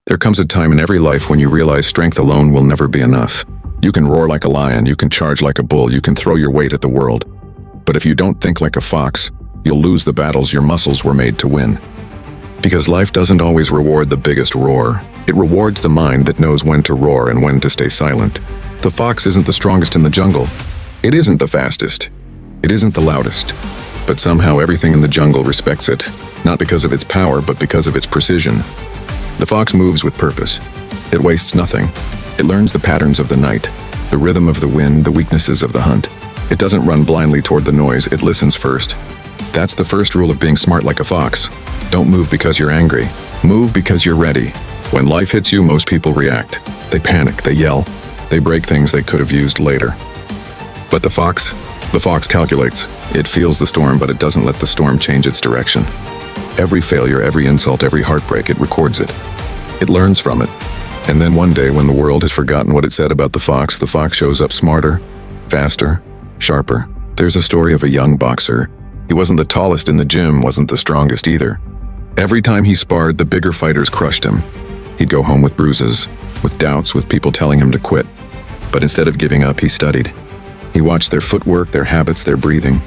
There comes a time in every life when you realize strength alone will never be enough. You can roar like a lion, you can charge like a bull, you can throw your weight at the world. But if you don't think like a fox, you'll lose the battles your muscles were made to win. Because life doesn't always reward the biggest roar. It rewards the mind that knows when to roar and when to stay silent. The fox isn't the strongest in the jungle. It isn't the fastest. It isn't the loudest. But somehow everything in the jungle respects it, not because of its power, but because of its precision. The fox moves with purpose. It wastes nothing. It learns the patterns of the night, the rhythm of the wind, the weaknesses of the hunt. It doesn't run blindly toward the noise, it listens first. That's the first rule of being smart like a fox. Don't move because you're angry. Move because you're ready. When life hits you, most people react. They panic, they yell, they break things they could have used later. But the fox calculates. It feels the storm, but it doesn't let the storm change its direction. Every failure, every insult, every heartbreak, it records it. It learns from it. And then one day, when the world has forgotten what it said about the fox shows up smarter, faster, sharper. There's a story of a young boxer. He wasn't the tallest in the gym, wasn't the strongest either. Every time he sparred, the bigger fighters crushed him. He'd go home with bruises, with doubts, with people telling him to quit. But instead of giving up, he studied. He watched their footwork, their habits, their breathing.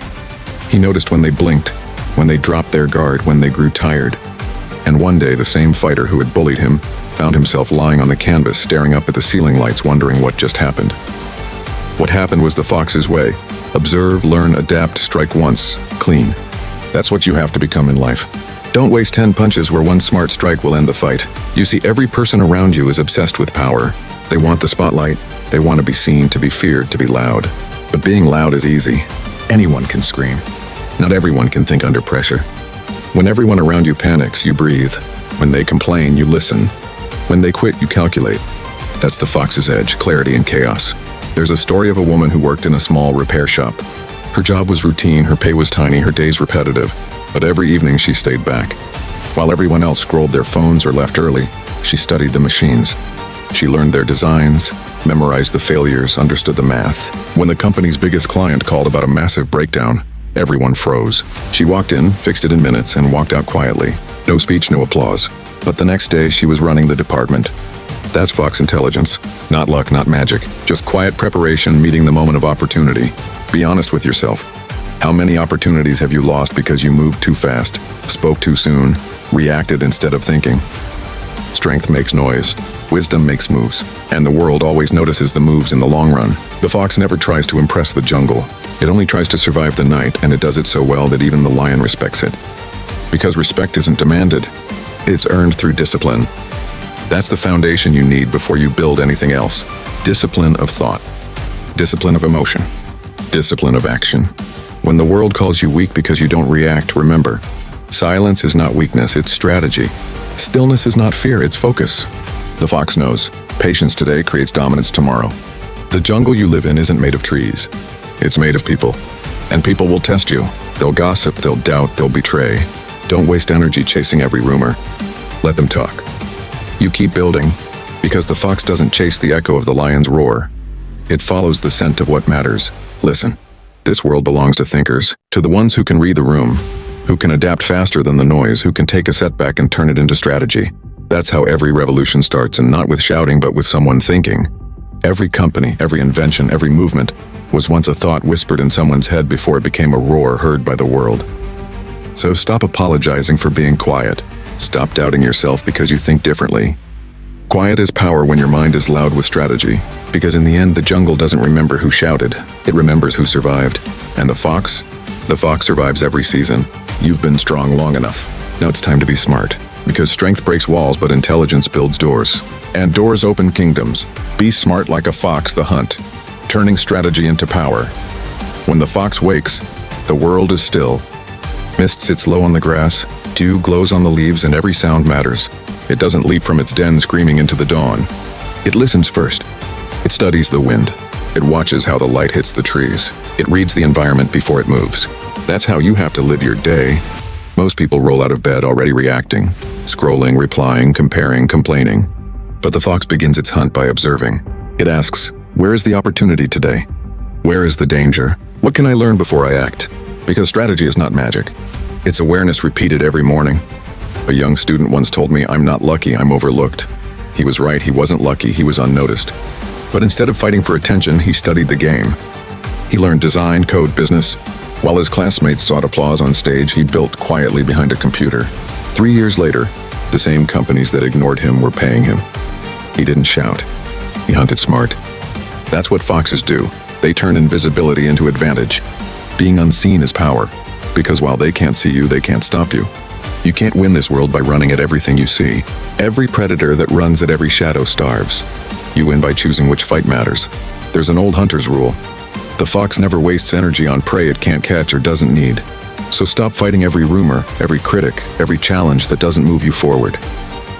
He noticed when they blinked, when they dropped their guard, when they grew tired. And one day, the same fighter who had bullied him found himself lying on the canvas, staring up at the ceiling lights, wondering what just happened. What happened was the fox's way. Observe, learn, adapt, strike once, clean. That's what you have to become in life. Don't waste 10 punches where one smart strike will end the fight. You see, every person around you is obsessed with power. They want the spotlight. They want to be seen, to be feared, to be loud. But being loud is easy. Anyone can scream. Not everyone can think under pressure. When everyone around you panics, you breathe. When they complain, you listen. When they quit, you calculate. That's the fox's edge, clarity in chaos. There's a story of a woman who worked in a small repair shop. Her job was routine, her pay was tiny, her days repetitive. But every evening she stayed back. While everyone else scrolled their phones or left early, she studied the machines. She learned their designs, memorized the failures, understood the math. When the company's biggest client called about a massive breakdown, everyone froze. She walked in, fixed it in minutes, and walked out quietly. No speech, no applause. But the next day, she was running the department. That's fox intelligence. Not luck, not magic. Just quiet preparation, meeting the moment of opportunity. Be honest with yourself. How many opportunities have you lost because you moved too fast, spoke too soon, reacted instead of thinking? Strength makes noise. Wisdom makes moves. And the world always notices the moves in the long run. The fox never tries to impress the jungle. It only tries to survive the night, and it does it so well that even the lion respects it. Because respect isn't demanded. It's earned through discipline. That's the foundation you need before you build anything else. Discipline of thought. Discipline of emotion. Discipline of action. When the world calls you weak because you don't react, remember, silence is not weakness, it's strategy. Stillness is not fear, it's focus. The fox knows, patience today creates dominance tomorrow. The jungle you live in isn't made of trees. It's made of people. And people will test you. They'll gossip, they'll doubt, they'll betray. Don't waste energy chasing every rumor. Let them talk. You keep building, because the fox doesn't chase the echo of the lion's roar. It follows the scent of what matters. Listen. This world belongs to thinkers, to the ones who can read the room, who can adapt faster than the noise, who can take a setback and turn it into strategy. That's how every revolution starts, and not with shouting, but with someone thinking. Every company, every invention, every movement was once a thought whispered in someone's head before it became a roar heard by the world. So stop apologizing for being quiet. Stop doubting yourself because you think differently. Quiet is power when your mind is loud with strategy, because in the end, the jungle doesn't remember who shouted. It remembers who survived. And the fox survives every season. You've been strong long enough. Now it's time to be smart, because strength breaks walls, but intelligence builds doors. And doors open kingdoms. Be smart like a fox the hunt, turning strategy into power. When the fox wakes, the world is still. Mist sits low on the grass, dew glows on the leaves, and every sound matters. It doesn't leap from its den screaming into the dawn. It listens first. It studies the wind. It watches how the light hits the trees. It reads the environment before it moves. That's how you have to live your day. Most people roll out of bed already reacting, scrolling, replying, comparing, complaining. But the fox begins its hunt by observing. It asks, where is the opportunity today? Where is the danger? What can I learn before I act? Because strategy is not magic. It's awareness repeated every morning. A young student once told me, I'm not lucky, I'm overlooked. He was right, he wasn't lucky, he was unnoticed. But instead of fighting for attention, he studied the game. He learned design, code, business. While his classmates sought applause on stage, he built quietly behind a computer. 3 years later, the same companies that ignored him were paying him. He didn't shout. He hunted smart. That's what foxes do. They turn invisibility into advantage. Being unseen is power, because while they can't see you, they can't stop you. You can't win this world by running at everything you see. Every predator that runs at every shadow starves. You win by choosing which fight matters. There's an old hunter's rule. The fox never wastes energy on prey it can't catch or doesn't need. So stop fighting every rumor, every critic, every challenge that doesn't move you forward.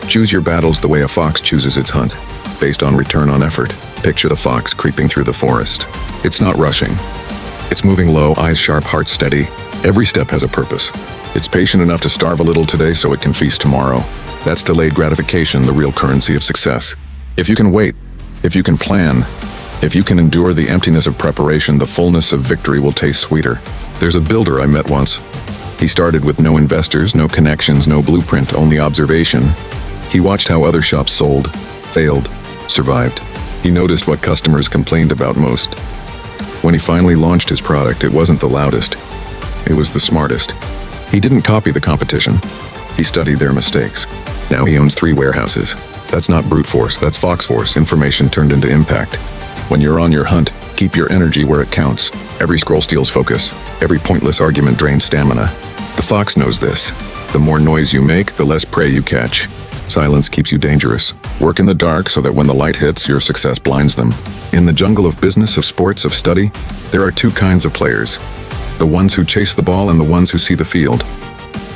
Choose your battles the way a fox chooses its hunt, based on return on effort. Picture the fox creeping through the forest. It's not rushing. It's moving low, eyes sharp, heart steady. Every step has a purpose. It's patient enough to starve a little today so it can feast tomorrow. That's delayed gratification, the real currency of success. If you can wait, if you can plan, if you can endure the emptiness of preparation, the fullness of victory will taste sweeter. There's a builder I met once. He started with no investors, no connections, no blueprint, only observation. He watched how other shops sold, failed, survived. He noticed what customers complained about most. When he finally launched his product, it wasn't the loudest. It was the smartest. He didn't copy the competition. He studied their mistakes. Now he owns 3 warehouses. That's not brute force, that's fox force, information turned into impact. When you're on your hunt, keep your energy where it counts. Every scroll steals focus. Every pointless argument drains stamina. The fox knows this. The more noise you make, the less prey you catch. Silence keeps you dangerous. Work in the dark so that when the light hits, your success blinds them. In the jungle of business, of sports, of study, there are 2 kinds of players. The ones who chase the ball and the ones who see the field.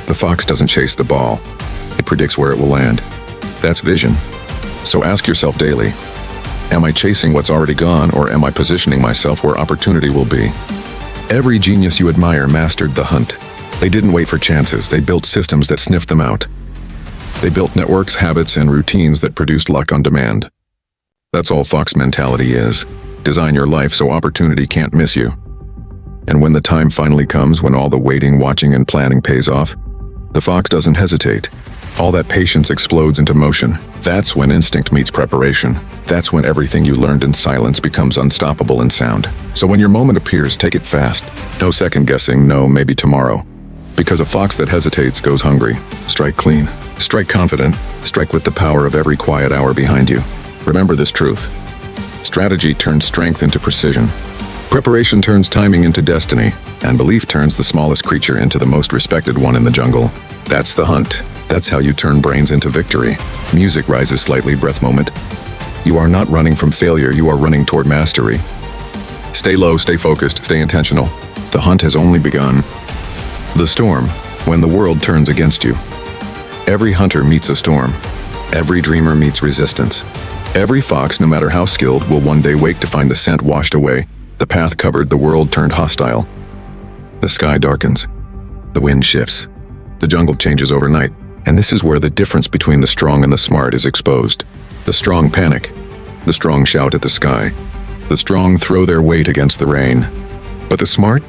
The fox doesn't chase the ball. It predicts where it will land. That's vision. So ask yourself daily, am I chasing what's already gone, or am I positioning myself where opportunity will be? Every genius you admire mastered the hunt. They didn't wait for chances, they built systems that sniffed them out. They built networks, habits, and routines that produced luck on demand. That's all fox mentality is. Design your life so opportunity can't miss you. And when the time finally comes, when all the waiting, watching, and planning pays off, the fox doesn't hesitate. All that patience explodes into motion. That's when instinct meets preparation. That's when everything you learned in silence becomes unstoppable in sound. So when your moment appears, take it fast. No second guessing, no maybe tomorrow. Because a fox that hesitates goes hungry. Strike clean. Strike confident. Strike with the power of every quiet hour behind you. Remember this truth. Strategy turns strength into precision. Preparation turns timing into destiny. And belief turns the smallest creature into the most respected one in the jungle. That's the hunt. That's how you turn brains into victory. Music rises slightly, breath moment. You are not running from failure, you are running toward mastery. Stay low, stay focused, stay intentional. The hunt has only begun. The storm, when the world turns against you. Every hunter meets a storm. Every dreamer meets resistance. Every fox, no matter how skilled, will one day wake to find the scent washed away, the path covered, the world turned hostile. The sky darkens. The wind shifts. The jungle changes overnight. And this is where the difference between the strong and the smart is exposed. The strong panic. The strong shout at the sky. The strong throw their weight against the rain. But the smart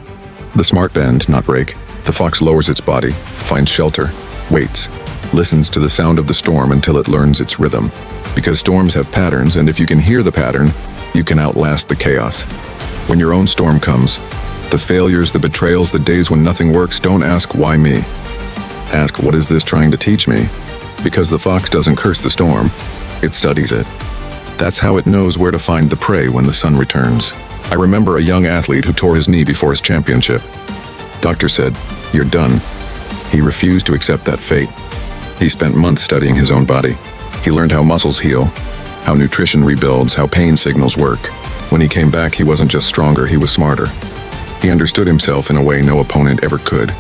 bend, not break. The fox lowers its body, finds shelter, waits, listens to the sound of the storm until it learns its rhythm. Because storms have patterns, and if you can hear the pattern, you can outlast the chaos. When your own storm comes, the failures, the betrayals, the days when nothing works, don't ask why me. Ask, what is this trying to teach me? Because the fox doesn't curse the storm, it studies it. That's how it knows where to find the prey when the sun returns. I remember a young athlete who tore his knee before his championship. Doctor said, "You're done." He refused to accept that fate. He spent months studying his own body. He learned how muscles heal, how nutrition rebuilds, how pain signals work. When he came back, he wasn't just stronger, he was smarter. He understood himself in a way no opponent ever could.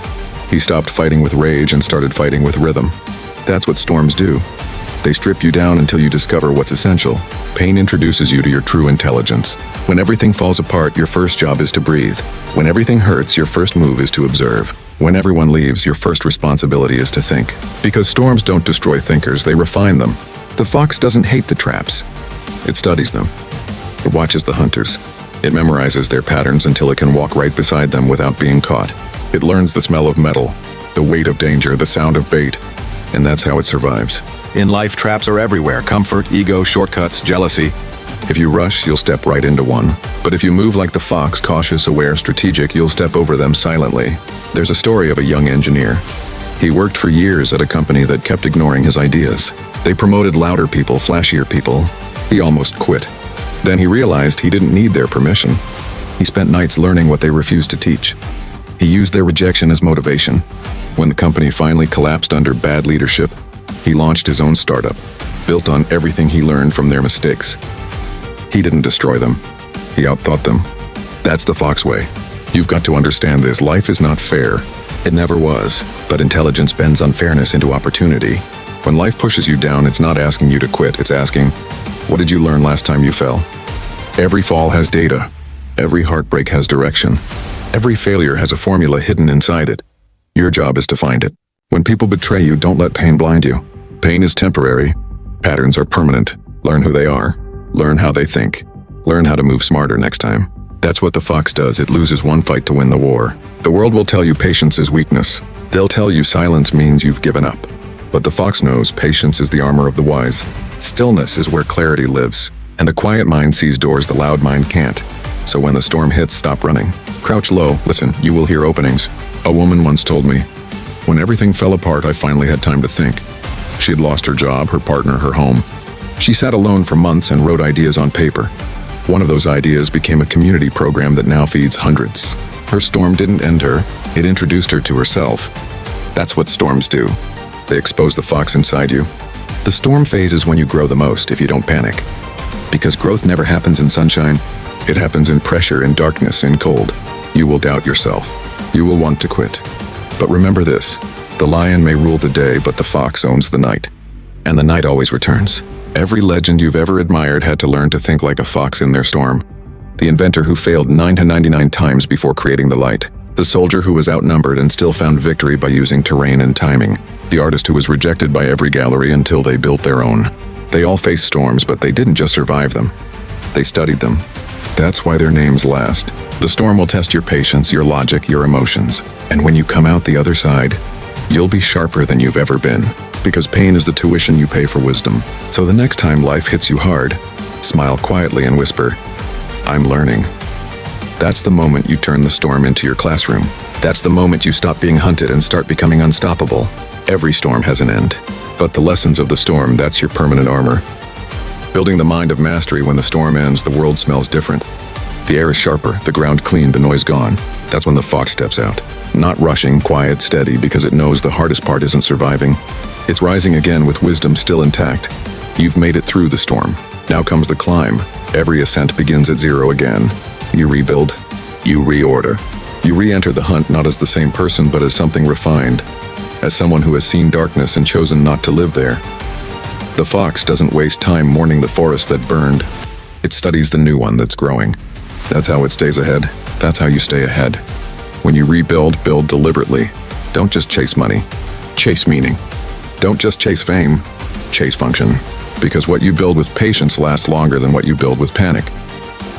He stopped fighting with rage and started fighting with rhythm. That's what storms do. They strip you down until you discover what's essential. Pain introduces you to your true intelligence. When everything falls apart, your first job is to breathe. When everything hurts, your first move is to observe. When everyone leaves, your first responsibility is to think. Because storms don't destroy thinkers, they refine them. The fox doesn't hate the traps. It studies them. It watches the hunters. It memorizes their patterns until it can walk right beside them without being caught. It learns the smell of metal, the weight of danger, the sound of bait. and that's how it survives. In life, traps are everywhere: comfort, ego, shortcuts, jealousy. If you rush, you'll step right into one. But if you move like the fox, cautious, aware, strategic, you'll step over them silently. There's a story of a young engineer. He worked for years at a company that kept ignoring his ideas. They promoted louder people, flashier people. He almost quit. Then he realized he didn't need their permission. He spent nights learning what they refused to teach. He used their rejection as motivation. When the company finally collapsed under bad leadership, he launched his own startup, built on everything he learned from their mistakes. He didn't destroy them. He outthought them. That's the fox way. You've got to understand this. Life is not fair. It never was. But intelligence bends unfairness into opportunity. When life pushes you down, it's not asking you to quit. It's asking, what did you learn last time you fell? Every fall has data. Every heartbreak has direction. Every failure has a formula hidden inside it. Your job is to find it. When people betray you, don't let pain blind you. Pain is temporary. Patterns are permanent. Learn who they are. Learn how they think. Learn how to move smarter next time. That's what the fox does. It loses one fight to win the war. The world will tell you patience is weakness. They'll tell you silence means you've given up. But the fox knows patience is the armor of the wise. Stillness is where clarity lives. And the quiet mind sees doors the loud mind can't. So when the storm hits, stop running. Crouch low. Listen, you will hear openings. A woman once told me, when everything fell apart, I finally had time to think. She had lost her job, her partner, her home. She sat alone for months and wrote ideas on paper. One of those ideas became a community program that now feeds hundreds. Her storm didn't end her, it introduced her to herself. That's what storms do. They expose the fox inside you. The storm phase is when you grow the most if you don't panic. Because growth never happens in sunshine, it happens in pressure, in darkness, in cold. You will doubt yourself. You will want to quit. But remember this, the lion may rule the day, but the fox owns the night. And the night always returns. Every legend you've ever admired had to learn to think like a fox in their storm. The inventor who failed 99 times before creating the light. The soldier who was outnumbered and still found victory by using terrain and timing. The artist who was rejected by every gallery until they built their own. They all faced storms, but they didn't just survive them. They studied them. That's why their names last. The storm will test your patience, your logic, your emotions. And when you come out the other side, you'll be sharper than you've ever been. Because pain is the tuition you pay for wisdom. So the next time life hits you hard, smile quietly and whisper, I'm learning. That's the moment you turn the storm into your classroom. That's the moment you stop being hunted and start becoming unstoppable. Every storm has an end. But the lessons of the storm, that's your permanent armor. Building the mind of mastery. When the storm ends, the world smells different. The air is sharper, the ground clean, the noise gone. That's when the fox steps out. Not rushing, quiet, steady, because it knows the hardest part isn't surviving. It's rising again with wisdom still intact. You've made it through the storm. Now comes the climb. Every ascent begins at zero again. You rebuild. You reorder. You re-enter the hunt not as the same person, but as something refined. As someone who has seen darkness and chosen not to live there. The fox doesn't waste time mourning the forest that burned. It studies the new one that's growing. That's how it stays ahead. That's how you stay ahead. When you rebuild, build deliberately. Don't just chase money. Chase meaning. Don't just chase fame. Chase function. Because what you build with patience lasts longer than what you build with panic.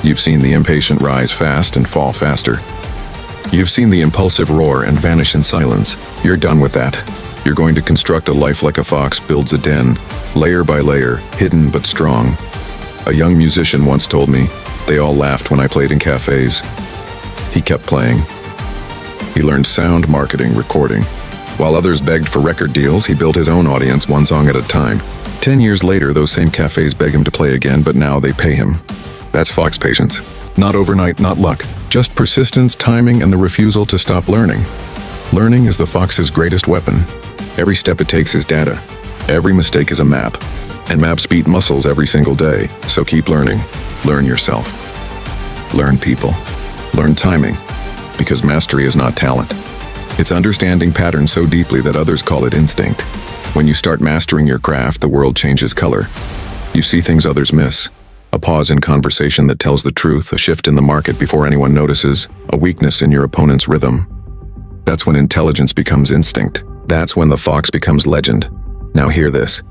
You've seen the impatient rise fast and fall faster. You've seen the impulsive roar and vanish in silence. You're done with that. You're going to construct a life like a fox builds a den, layer by layer, hidden but strong. A young musician once told me, they all laughed when I played in cafes. He kept playing. He learned sound, marketing, recording. While others begged for record deals, he built his own audience one song at a time. 10 years later, those same cafes beg him to play again, but now they pay him. That's fox patience. Not overnight, not luck. Just persistence, timing, and the refusal to stop learning. Learning is the fox's greatest weapon. Every step it takes is data. Every mistake is a map. And maps beat muscles every single day. So keep learning. Learn yourself. Learn people. Learn timing. Because mastery is not talent. It's understanding patterns so deeply that others call it instinct. When you start mastering your craft, the world changes color. You see things others miss. A pause in conversation that tells the truth, a shift in the market before anyone notices, a weakness in your opponent's rhythm. That's when intelligence becomes instinct. That's when the fox becomes legend. Now hear this.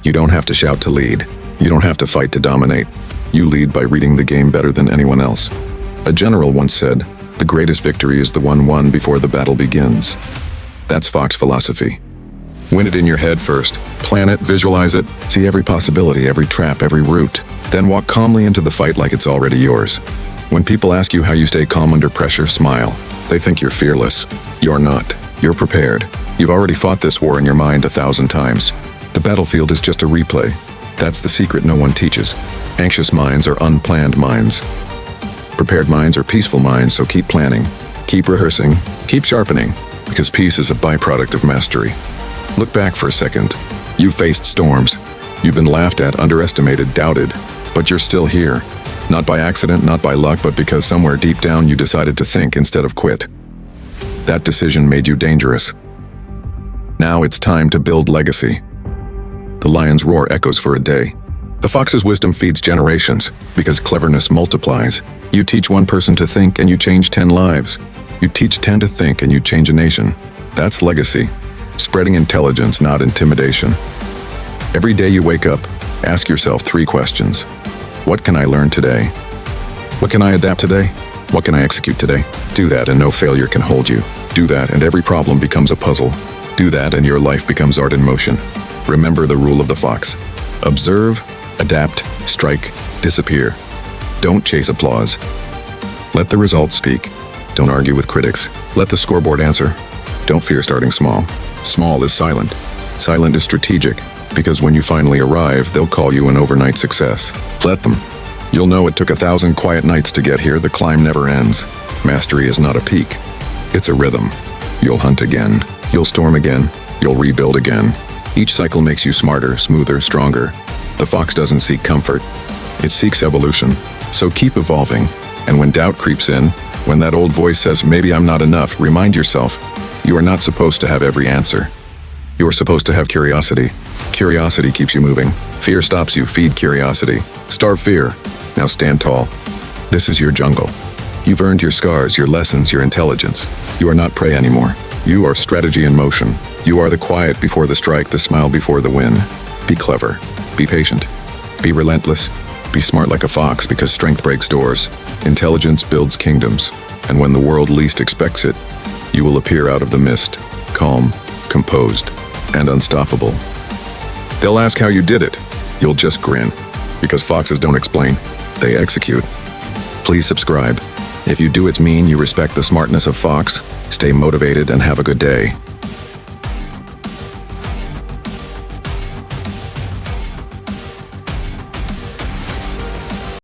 You don't have to shout to lead. You don't have to fight to dominate. You lead by reading the game better than anyone else. A general once said, the greatest victory is the one won before the battle begins. That's fox philosophy. Win it in your head first. Plan it, visualize it, see every possibility, every trap, every route. Then walk calmly into the fight like it's already yours. When people ask you how you stay calm under pressure, smile. They think you're fearless. You're not. You're prepared. You've already fought this war in your mind 1,000 times. The battlefield is just a replay. That's the secret no one teaches. Anxious minds are unplanned minds. Prepared minds are peaceful minds, so keep planning. Keep rehearsing. Keep sharpening. Because peace is a byproduct of mastery. Look back for a second. You've faced storms. You've been laughed at, underestimated, doubted. But you're still here. Not by accident, not by luck, but because somewhere deep down you decided to think instead of quit. That decision made you dangerous. Now it's time to build legacy. The lion's roar echoes for a day. The fox's wisdom feeds generations, because cleverness multiplies. You teach one person to think and you change 10 lives. You teach 10 to think and you change a nation. That's legacy. Spreading intelligence, not intimidation. Every day you wake up, ask yourself 3 questions. What can I learn today? What can I adapt today? What can I execute today? Do that and no failure can hold you. Do that and every problem becomes a puzzle. Do that and your life becomes art in motion. Remember the rule of the fox. Observe, adapt, strike, disappear. Don't chase applause. Let the results speak. Don't argue with critics. Let the scoreboard answer. Don't fear starting small. Small is silent. Silent is strategic, because when you finally arrive, they'll call you an overnight success. Let them. You'll know it took 1,000 quiet nights to get here. The climb never ends. Mastery is not a peak. It's a rhythm. You'll hunt again. You'll storm again. You'll rebuild again. Each cycle makes you smarter, smoother, stronger. The fox doesn't seek comfort. It seeks evolution. So keep evolving. And when doubt creeps in, when that old voice says, maybe I'm not enough, remind yourself, you are not supposed to have every answer. You are supposed to have curiosity. Curiosity keeps you moving. Fear stops you. Feed curiosity. Starve fear. Now stand tall. This is your jungle. You've earned your scars, your lessons, your intelligence. You are not prey anymore. You are strategy in motion. You are the quiet before the strike, the smile before the win. Be clever. Be patient. Be relentless. Be smart like a fox, because strength breaks doors. Intelligence builds kingdoms. And when the world least expects it, you will appear out of the mist, calm, composed, and unstoppable. They'll ask how you did it. You'll just grin. Because foxes don't explain, they execute. Please subscribe. If you do, it's mean you respect the smartness of fox. Stay motivated and have a good day.